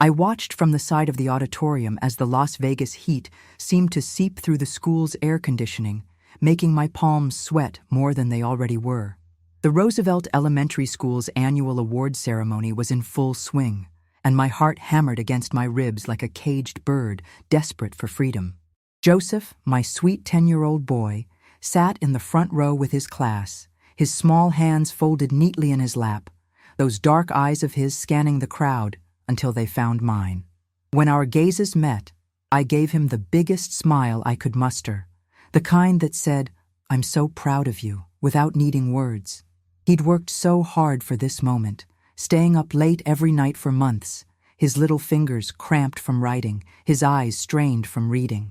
I watched from the side of the auditorium as the Las Vegas heat seemed to seep through the school's air conditioning, making my palms sweat more than they already were. The Roosevelt Elementary School's annual award ceremony was in full swing, and my heart hammered against my ribs like a caged bird desperate for freedom. Joseph, my sweet 10-year-old boy, sat in the front row with his class, his small hands folded neatly in his lap, those dark eyes of his scanning the crowd until they found mine. When our gazes met, I gave him the biggest smile I could muster, the kind that said, "I'm so proud of you," without needing words. He'd worked so hard for this moment, staying up late every night for months, his little fingers cramped from writing, his eyes strained from reading.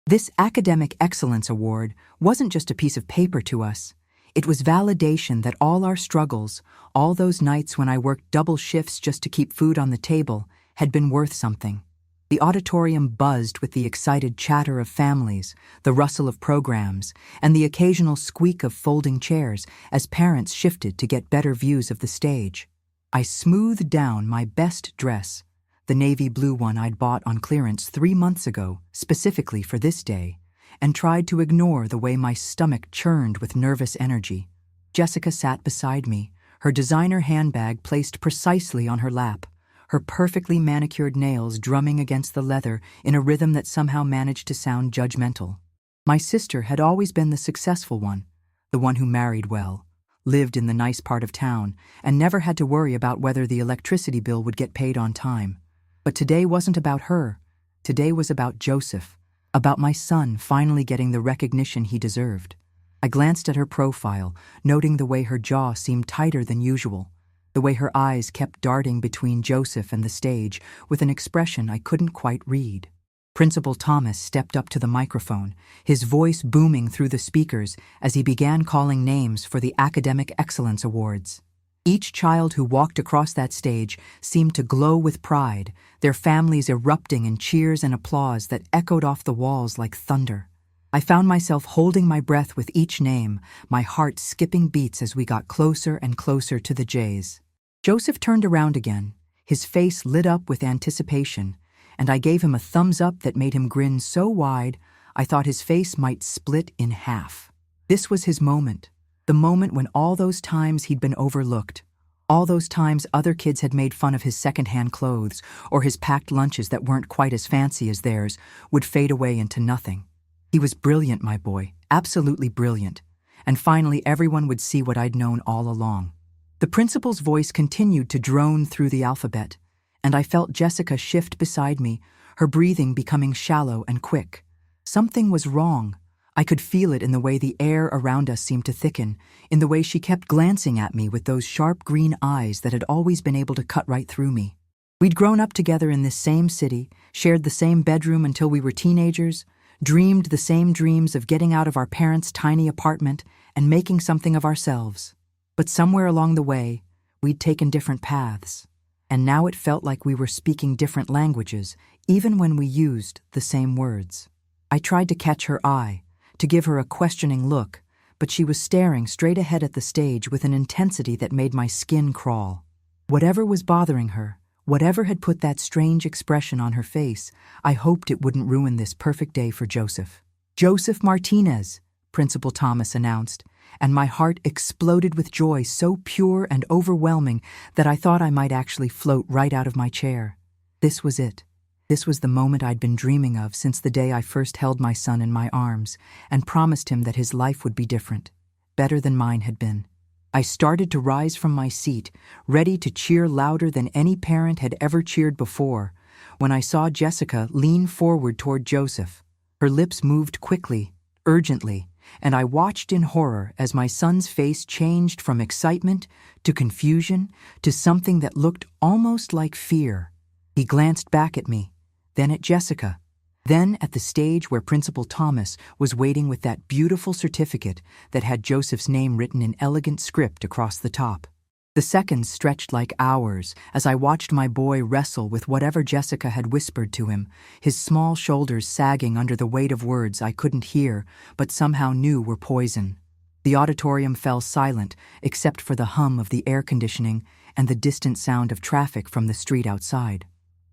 This Academic Excellence Award wasn't just a piece of paper to us. It was validation that all our struggles, all those nights when I worked double shifts just to keep food on the table, had been worth something. The auditorium buzzed with the excited chatter of families, the rustle of programs, and the occasional squeak of folding chairs as parents shifted to get better views of the stage. I smoothed down my best dress, the navy blue one I'd bought on clearance 3 months ago, specifically for this day, and tried to ignore the way my stomach churned with nervous energy. Jessica sat beside me, her designer handbag placed precisely on her lap, her perfectly manicured nails drumming against the leather in a rhythm that somehow managed to sound judgmental. My sister had always been the successful one, the one who married well, lived in the nice part of town, and never had to worry about whether the electricity bill would get paid on time. But today wasn't about her. Today was about Joseph, about my son finally getting the recognition he deserved. I glanced at her profile, noting the way her jaw seemed tighter than usual, the way her eyes kept darting between Joseph and the stage with an expression I couldn't quite read. Principal Thomas stepped up to the microphone, his voice booming through the speakers as he began calling names for the Academic Excellence Awards. Each child who walked across that stage seemed to glow with pride, their families erupting in cheers and applause that echoed off the walls like thunder. I found myself holding my breath with each name, my heart skipping beats as we got closer and closer to the J's. Joseph turned around again, his face lit up with anticipation, and I gave him a thumbs up that made him grin so wide I thought his face might split in half. This was his moment, the moment when all those times he'd been overlooked, all those times other kids had made fun of his secondhand clothes or his packed lunches that weren't quite as fancy as theirs, would fade away into nothing. He was brilliant, my boy, absolutely brilliant, and finally everyone would see what I'd known all along. The principal's voice continued to drone through the alphabet, and I felt Jessica shift beside me, her breathing becoming shallow and quick. Something was wrong. I could feel it in the way the air around us seemed to thicken, in the way she kept glancing at me with those sharp green eyes that had always been able to cut right through me. We'd grown up together in this same city, shared the same bedroom until we were teenagers, dreamed the same dreams of getting out of our parents' tiny apartment and making something of ourselves. But somewhere along the way, we'd taken different paths, and now it felt like we were speaking different languages, even when we used the same words. I tried to catch her eye, to give her a questioning look, but she was staring straight ahead at the stage with an intensity that made my skin crawl. Whatever was bothering her, whatever had put that strange expression on her face, I hoped it wouldn't ruin this perfect day for Joseph. "Joseph Martinez," Principal Thomas announced, and my heart exploded with joy so pure and overwhelming that I thought I might actually float right out of my chair. This was it. This was the moment I'd been dreaming of since the day I first held my son in my arms and promised him that his life would be different, better than mine had been. I started to rise from my seat, ready to cheer louder than any parent had ever cheered before, when I saw Jessica lean forward toward Joseph. Her lips moved quickly, urgently, and I watched in horror as my son's face changed from excitement to confusion to something that looked almost like fear. He glanced back at me, then at Jessica, then at the stage where Principal Thomas was waiting with that beautiful certificate that had Joseph's name written in elegant script across the top. The seconds stretched like hours as I watched my boy wrestle with whatever Jessica had whispered to him, his small shoulders sagging under the weight of words I couldn't hear but somehow knew were poison. The auditorium fell silent except for the hum of the air conditioning and the distant sound of traffic from the street outside.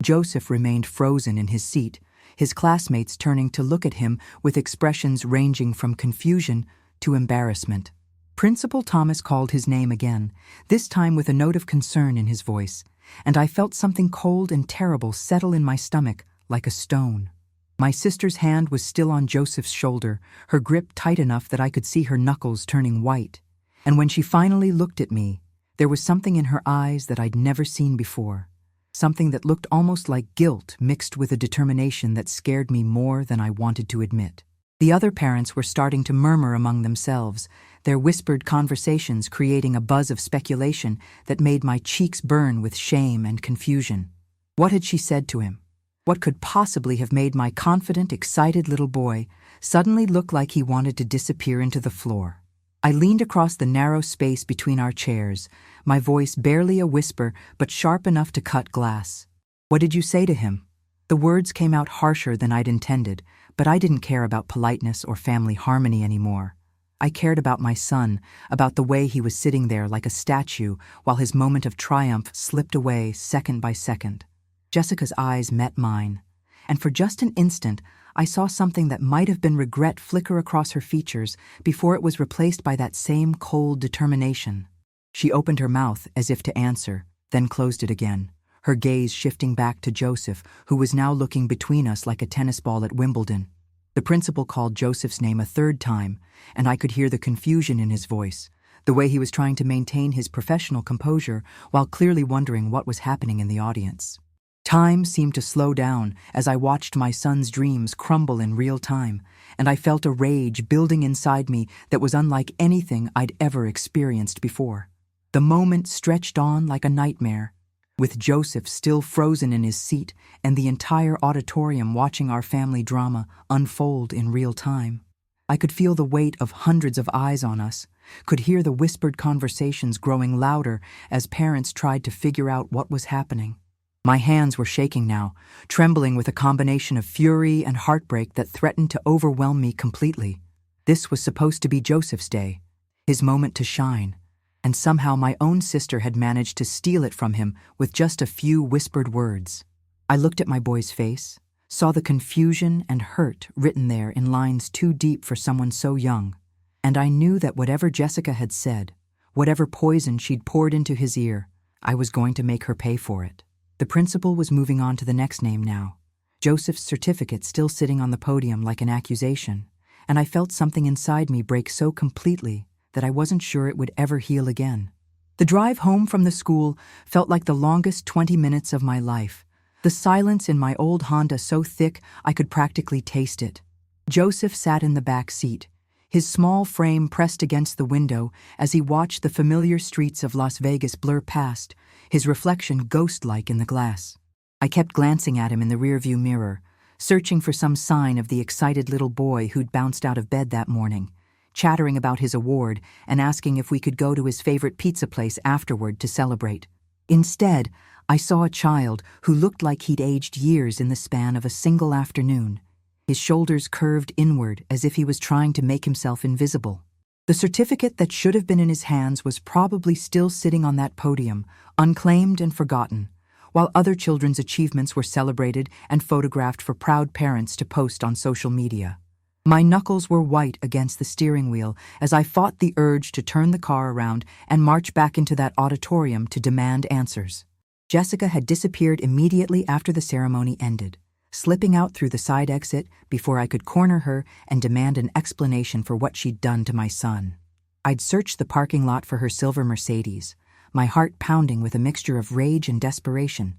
Joseph remained frozen in his seat, his classmates turning to look at him with expressions ranging from confusion to embarrassment. Principal Thomas called his name again, this time with a note of concern in his voice, and I felt something cold and terrible settle in my stomach like a stone. My sister's hand was still on Joseph's shoulder, her grip tight enough that I could see her knuckles turning white. And when she finally looked at me, there was something in her eyes that I'd never seen before. Something that looked almost like guilt mixed with a determination that scared me more than I wanted to admit. The other parents were starting to murmur among themselves, their whispered conversations creating a buzz of speculation that made my cheeks burn with shame and confusion. What had she said to him? What could possibly have made my confident, excited little boy suddenly look like he wanted to disappear into the floor? I leaned across the narrow space between our chairs, my voice barely a whisper but sharp enough to cut glass. "What did you say to him?" The words came out harsher than I'd intended, but I didn't care about politeness or family harmony anymore. I cared about my son, about the way he was sitting there like a statue while his moment of triumph slipped away second by second. Jessica's eyes met mine, and for just an instant, I saw something that might have been regret flicker across her features before it was replaced by that same cold determination. She opened her mouth as if to answer, then closed it again, her gaze shifting back to Joseph, who was now looking between us like a tennis ball at Wimbledon. The principal called Joseph's name a third time, and I could hear the confusion in his voice, the way he was trying to maintain his professional composure while clearly wondering what was happening in the audience. Time seemed to slow down as I watched my son's dreams crumble in real time, and I felt a rage building inside me that was unlike anything I'd ever experienced before. The moment stretched on like a nightmare, with Joseph still frozen in his seat and the entire auditorium watching our family drama unfold in real time. I could feel the weight of hundreds of eyes on us, could hear the whispered conversations growing louder as parents tried to figure out what was happening. My hands were shaking now, trembling with a combination of fury and heartbreak that threatened to overwhelm me completely. This was supposed to be Joseph's day, his moment to shine, and somehow my own sister had managed to steal it from him with just a few whispered words. I looked at my boy's face, saw the confusion and hurt written there in lines too deep for someone so young, and I knew that whatever Jessica had said, whatever poison she'd poured into his ear, I was going to make her pay for it. The principal was moving on to the next name now, Joseph's certificate still sitting on the podium like an accusation, and I felt something inside me break so completely that I wasn't sure it would ever heal again. The drive home from the school felt like the longest 20 minutes of my life, the silence in my old Honda so thick I could practically taste it. Joseph sat in the back seat, his small frame pressed against the window as he watched the familiar streets of Las Vegas blur past, his reflection ghost-like in the glass. I kept glancing at him in the rearview mirror, searching for some sign of the excited little boy who'd bounced out of bed that morning, chattering about his award and asking if we could go to his favorite pizza place afterward to celebrate. Instead, I saw a child who looked like he'd aged years in the span of a single afternoon, his shoulders curved inward as if he was trying to make himself invisible. The certificate that should have been in his hands was probably still sitting on that podium, unclaimed and forgotten, while other children's achievements were celebrated and photographed for proud parents to post on social media. My knuckles were white against the steering wheel as I fought the urge to turn the car around and march back into that auditorium to demand answers. Jessica had disappeared immediately after the ceremony ended, slipping out through the side exit before I could corner her and demand an explanation for what she'd done to my son. I'd searched the parking lot for her silver Mercedes, my heart pounding with a mixture of rage and desperation.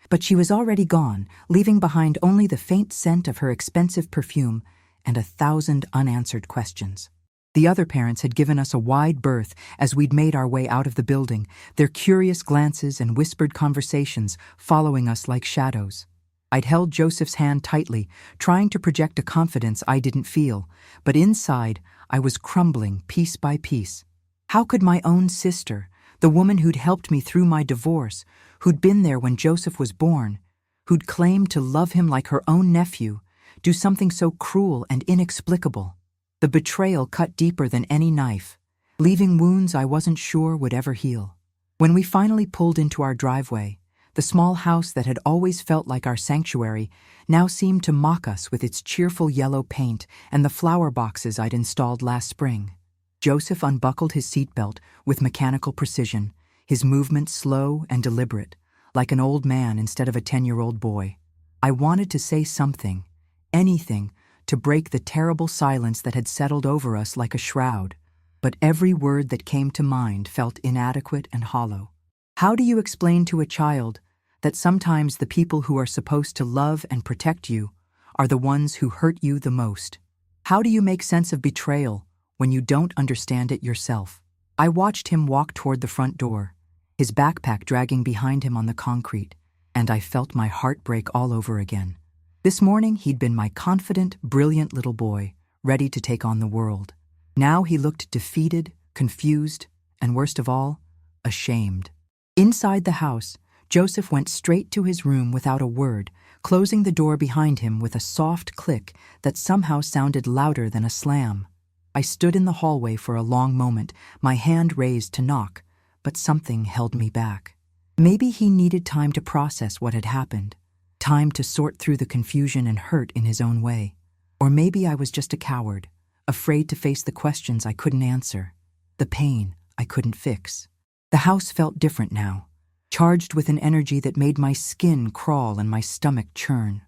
But she was already gone, leaving behind only the faint scent of her expensive perfume and 1,000 unanswered questions. The other parents had given us a wide berth as we'd made our way out of the building, their curious glances and whispered conversations following us like shadows. I'd held Joseph's hand tightly, trying to project a confidence I didn't feel, but inside, I was crumbling piece by piece. How could my own sister, the woman who'd helped me through my divorce, who'd been there when Joseph was born, who'd claimed to love him like her own nephew, do something so cruel and inexplicable? The betrayal cut deeper than any knife, leaving wounds I wasn't sure would ever heal. When we finally pulled into our driveway, The small house that had always felt like our sanctuary now seemed to mock us with its cheerful yellow paint and the flower boxes I'd installed last spring. Joseph unbuckled his seatbelt with mechanical precision, his movements slow and deliberate, like an old man instead of a 10-year-old boy. I wanted to say something, anything, to break the terrible silence that had settled over us like a shroud, but every word that came to mind felt inadequate and hollow. How do you explain to a child that sometimes the people who are supposed to love and protect you are the ones who hurt you the most? How do you make sense of betrayal when you don't understand it yourself? I watched him walk toward the front door, his backpack dragging behind him on the concrete, and I felt my heart break all over again. This morning he'd been my confident, brilliant little boy, ready to take on the world. Now he looked defeated, confused, and worst of all, ashamed. Inside the house, Joseph went straight to his room without a word, closing the door behind him with a soft click that somehow sounded louder than a slam. I stood in the hallway for a long moment, my hand raised to knock, but something held me back. Maybe he needed time to process what had happened, time to sort through the confusion and hurt in his own way. Or maybe I was just a coward, afraid to face the questions I couldn't answer, the pain I couldn't fix. The house felt different now, charged with an energy that made my skin crawl and my stomach churn.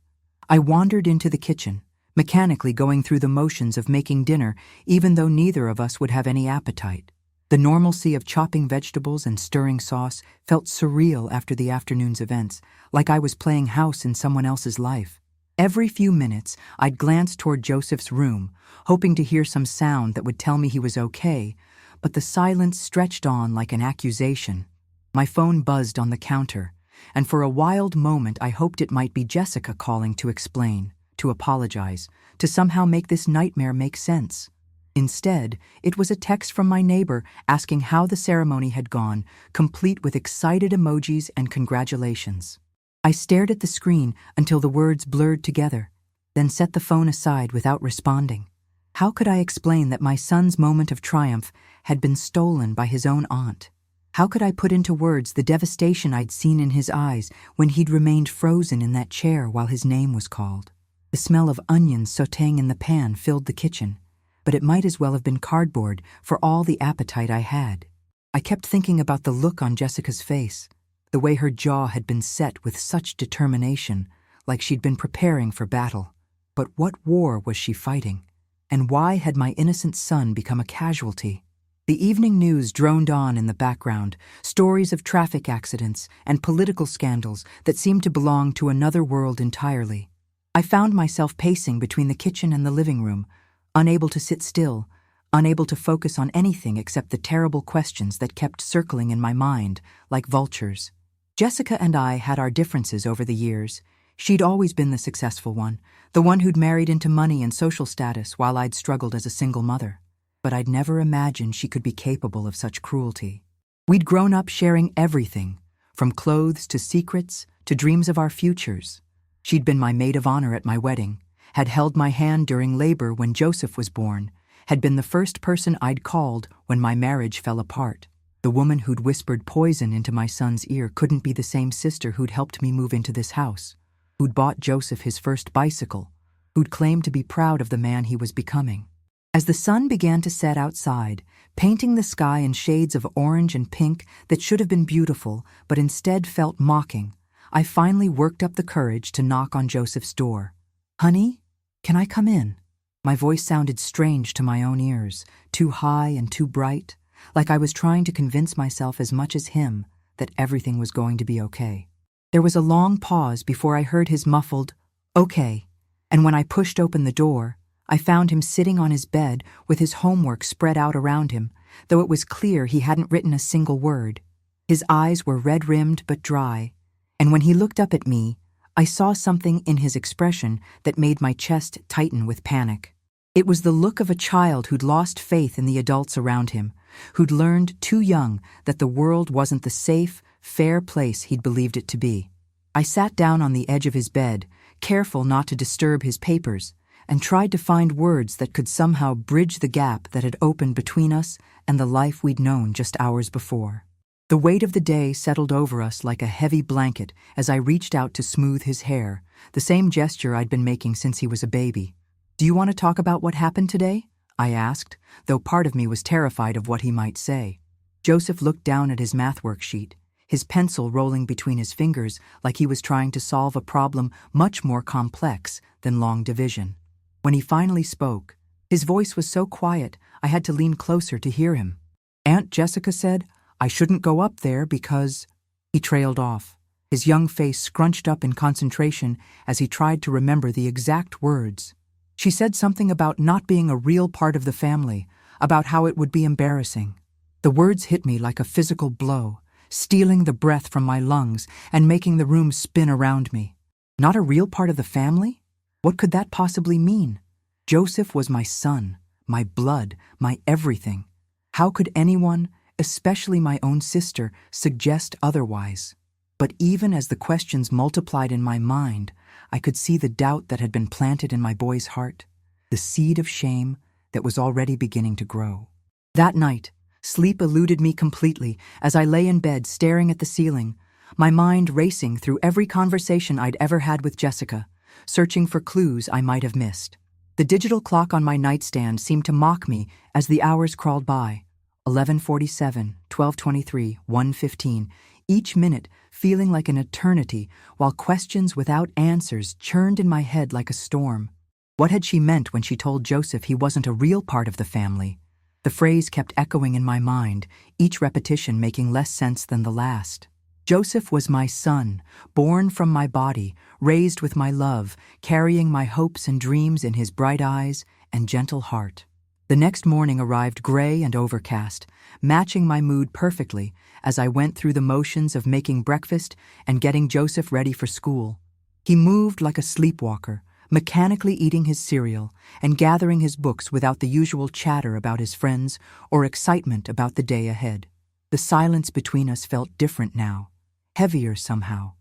I wandered into the kitchen, mechanically going through the motions of making dinner even though neither of us would have any appetite. The normalcy of chopping vegetables and stirring sauce felt surreal after the afternoon's events, like I was playing house in someone else's life. Every few minutes, I'd glance toward Joseph's room, hoping to hear some sound that would tell me he was okay, but the silence stretched on like an accusation. My phone buzzed on the counter, and for a wild moment I hoped it might be Jessica calling to explain, to apologize, to somehow make this nightmare make sense. Instead, it was a text from my neighbor asking how the ceremony had gone, complete with excited emojis and congratulations. I stared at the screen until the words blurred together, then set the phone aside without responding. How could I explain that my son's moment of triumph had been stolen by his own aunt? How could I put into words the devastation I'd seen in his eyes when he'd remained frozen in that chair while his name was called? The smell of onions sautéing in the pan filled the kitchen, but it might as well have been cardboard for all the appetite I had. I kept thinking about the look on Jessica's face, the way her jaw had been set with such determination, like she'd been preparing for battle. But what war was she fighting? And why had my innocent son become a casualty? The evening news droned on in the background, stories of traffic accidents and political scandals that seemed to belong to another world entirely. I found myself pacing between the kitchen and the living room, unable to sit still, unable to focus on anything except the terrible questions that kept circling in my mind like vultures. Jessica and I had our differences over the years. She'd always been the successful one, the one who'd married into money and social status while I'd struggled as a single mother. But I'd never imagined she could be capable of such cruelty. We'd grown up sharing everything, from clothes to secrets to dreams of our futures. She'd been my maid of honor at my wedding, had held my hand during labor when Joseph was born, had been the first person I'd called when my marriage fell apart. The woman who'd whispered poison into my son's ear couldn't be the same sister who'd helped me move into this house, who'd bought Joseph his first bicycle, who'd claimed to be proud of the man he was becoming. As the sun began to set outside, painting the sky in shades of orange and pink that should have been beautiful but instead felt mocking, I finally worked up the courage to knock on Joseph's door. "Honey, can I come in?" My voice sounded strange to my own ears, too high and too bright, like I was trying to convince myself as much as him that everything was going to be okay. There was a long pause before I heard his muffled, "Okay," and when I pushed open the door, I found him sitting on his bed with his homework spread out around him, though it was clear he hadn't written a single word. His eyes were red-rimmed but dry, and when he looked up at me, I saw something in his expression that made my chest tighten with panic. It was the look of a child who'd lost faith in the adults around him, who'd learned too young that the world wasn't the safe, fair place he'd believed it to be. I sat down on the edge of his bed, careful not to disturb his papers, and tried to find words that could somehow bridge the gap that had opened between us and the life we'd known just hours before. The weight of the day settled over us like a heavy blanket as I reached out to smooth his hair, the same gesture I'd been making since he was a baby. "Do you want to talk about what happened today?" I asked, though part of me was terrified of what he might say. Joseph looked down at his math worksheet, his pencil rolling between his fingers like he was trying to solve a problem much more complex than long division. When he finally spoke, his voice was so quiet I had to lean closer to hear him. "Aunt Jessica said I shouldn't go up there because—" He trailed off, his young face scrunched up in concentration as he tried to remember the exact words. "She said something about not being a real part of the family, about how it would be embarrassing." The words hit me like a physical blow, stealing the breath from my lungs and making the room spin around me. Not a real part of the family? What could that possibly mean? Joseph was my son, my blood, my everything. How could anyone, especially my own sister, suggest otherwise? But even as the questions multiplied in my mind, I could see the doubt that had been planted in my boy's heart, the seed of shame that was already beginning to grow. That night, sleep eluded me completely as I lay in bed staring at the ceiling, my mind racing through every conversation I'd ever had with Jessica, searching for clues I might have missed. The digital clock on my nightstand seemed to mock me as the hours crawled by. 11:47, 12:23, 1:15, each minute feeling like an eternity, while questions without answers churned in my head like a storm. What had she meant when she told Joseph he wasn't a real part of the family? The phrase kept echoing in my mind, each repetition making less sense than the last. Joseph was my son, born from my body, raised with my love, carrying my hopes and dreams in his bright eyes and gentle heart. The next morning arrived gray and overcast, matching my mood perfectly as I went through the motions of making breakfast and getting Joseph ready for school. He moved like a sleepwalker, mechanically eating his cereal and gathering his books without the usual chatter about his friends or excitement about the day ahead. The silence between us felt different now, heavier somehow,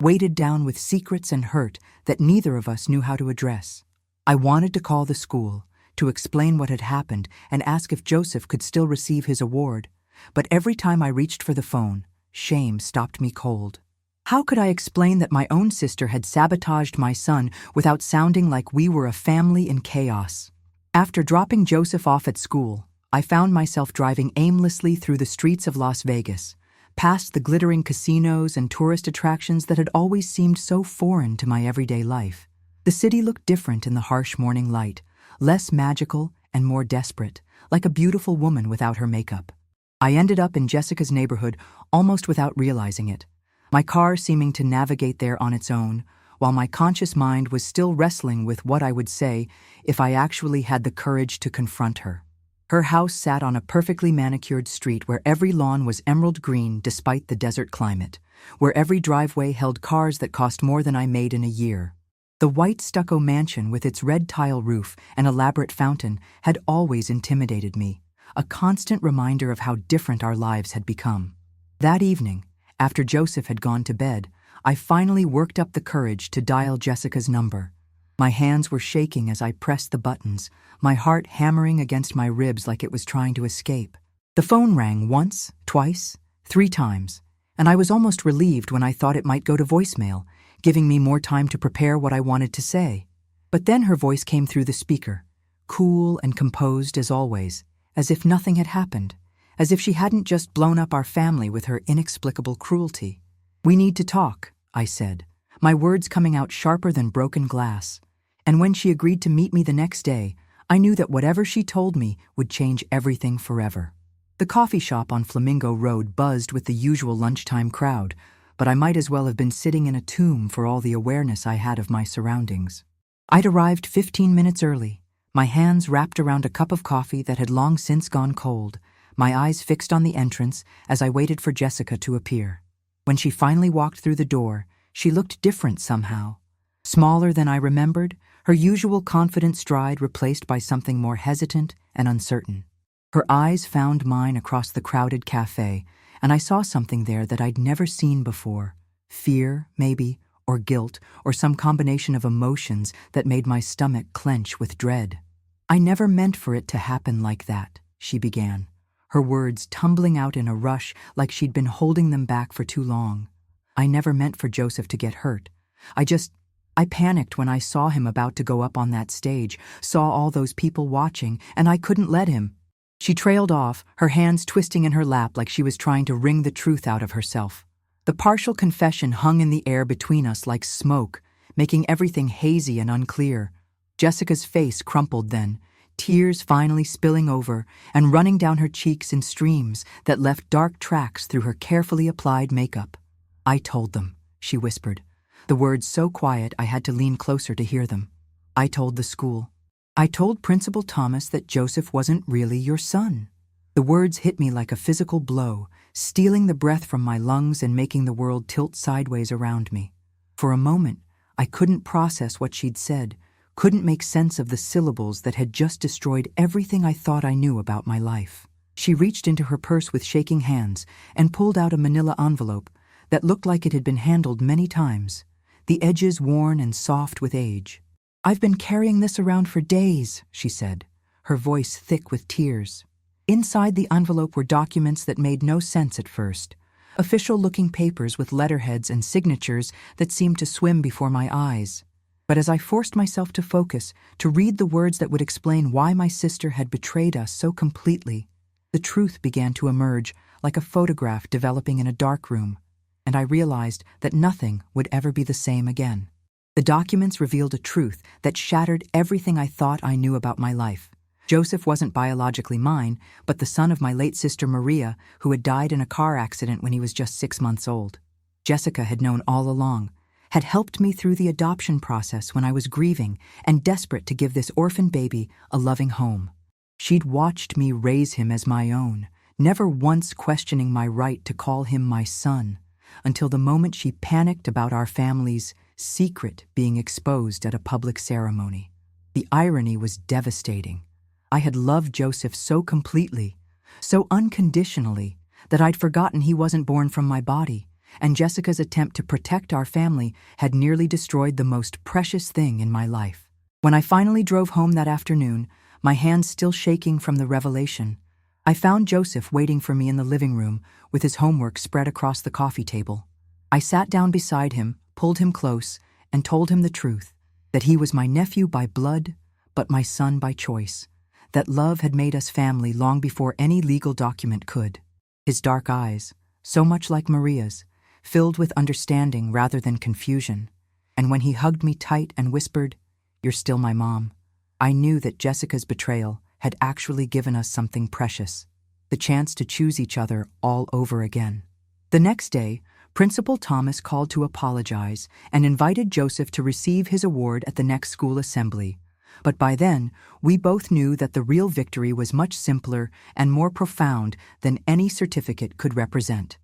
weighted down with secrets and hurt that neither of us knew how to address. I wanted to call the school, to explain what had happened and ask if Joseph could still receive his award, but every time I reached for the phone, shame stopped me cold. How could I explain that my own sister had sabotaged my son without sounding like we were a family in chaos? After dropping Joseph off at school, I found myself driving aimlessly through the streets of Las Vegas, past the glittering casinos and tourist attractions that had always seemed so foreign to my everyday life. The city looked different in the harsh morning light, less magical and more desperate, like a beautiful woman without her makeup. I ended up in Jessica's neighborhood almost without realizing it, my car seeming to navigate there on its own, while my conscious mind was still wrestling with what I would say if I actually had the courage to confront her. Her house sat on a perfectly manicured street where every lawn was emerald green despite the desert climate, where every driveway held cars that cost more than I made in a year. The white stucco mansion with its red tile roof and elaborate fountain had always intimidated me, a constant reminder of how different our lives had become. That evening, after Joseph had gone to bed, I finally worked up the courage to dial Jessica's number. My hands were shaking as I pressed the buttons, my heart hammering against my ribs like it was trying to escape. The phone rang once, twice, 3 times, and I was almost relieved when I thought it might go to voicemail, giving me more time to prepare what I wanted to say. But then her voice came through the speaker, cool and composed as always, as if nothing had happened, as if she hadn't just blown up our family with her inexplicable cruelty. "We need to talk," I said, my words coming out sharper than broken glass. And when she agreed to meet me the next day, I knew that whatever she told me would change everything forever. The coffee shop on Flamingo Road buzzed with the usual lunchtime crowd, but I might as well have been sitting in a tomb for all the awareness I had of my surroundings. I'd arrived 15 minutes early, my hands wrapped around a cup of coffee that had long since gone cold, my eyes fixed on the entrance as I waited for Jessica to appear. When she finally walked through the door, she looked different somehow. Smaller than I remembered, her usual confident stride replaced by something more hesitant and uncertain. Her eyes found mine across the crowded cafe, and I saw something there that I'd never seen before. Fear, maybe, or guilt, or some combination of emotions that made my stomach clench with dread. "I never meant for it to happen like that," she began, her words tumbling out in a rush like she'd been holding them back for too long. I never meant for Joseph to get hurt. I panicked when I saw him about to go up on that stage, saw all those people watching, and I couldn't let him. She trailed off, her hands twisting in her lap like she was trying to wring the truth out of herself. The partial confession hung in the air between us like smoke, making everything hazy and unclear. Jessica's face crumpled then, tears finally spilling over and running down her cheeks in streams that left dark tracks through her carefully applied makeup. "I told them," she whispered, the words so quiet I had to lean closer to hear them. "I told the school. I told Principal Thomas that Joseph wasn't really your son." The words hit me like a physical blow, stealing the breath from my lungs and making the world tilt sideways around me. For a moment, I couldn't process what she'd said, couldn't make sense of the syllables that had just destroyed everything I thought I knew about my life. She reached into her purse with shaking hands and pulled out a manila envelope that looked like it had been handled many times, the edges worn and soft with age. "I've been carrying this around for days," she said, her voice thick with tears. Inside the envelope were documents that made no sense at first, official-looking papers with letterheads and signatures that seemed to swim before my eyes. But as I forced myself to focus, to read the words that would explain why my sister had betrayed us so completely, the truth began to emerge like a photograph developing in a dark room, and I realized that nothing would ever be the same again. The documents revealed a truth that shattered everything I thought I knew about my life. Joseph wasn't biologically mine, but the son of my late sister Maria, who had died in a car accident when he was just 6 months old. Jessica had known all along, had helped me through the adoption process when I was grieving and desperate to give this orphan baby a loving home. She'd watched me raise him as my own, never once questioning my right to call him my son, until the moment she panicked about our family's secret being exposed at a public ceremony. The irony was devastating. I had loved Joseph so completely, so unconditionally, that I'd forgotten he wasn't born from my body, and Jessica's attempt to protect our family had nearly destroyed the most precious thing in my life. When I finally drove home that afternoon, my hands still shaking from the revelation, I found Joseph waiting for me in the living room with his homework spread across the coffee table. I sat down beside him, pulled him close, and told him the truth, that he was my nephew by blood, but my son by choice, that love had made us family long before any legal document could. His dark eyes, so much like Maria's, filled with understanding rather than confusion, and when he hugged me tight and whispered, "You're still my mom," I knew that Jessica's betrayal had actually given us something precious, the chance to choose each other all over again. The next day, Principal Thomas called to apologize and invited Joseph to receive his award at the next school assembly. But by then, we both knew that the real victory was much simpler and more profound than any certificate could represent.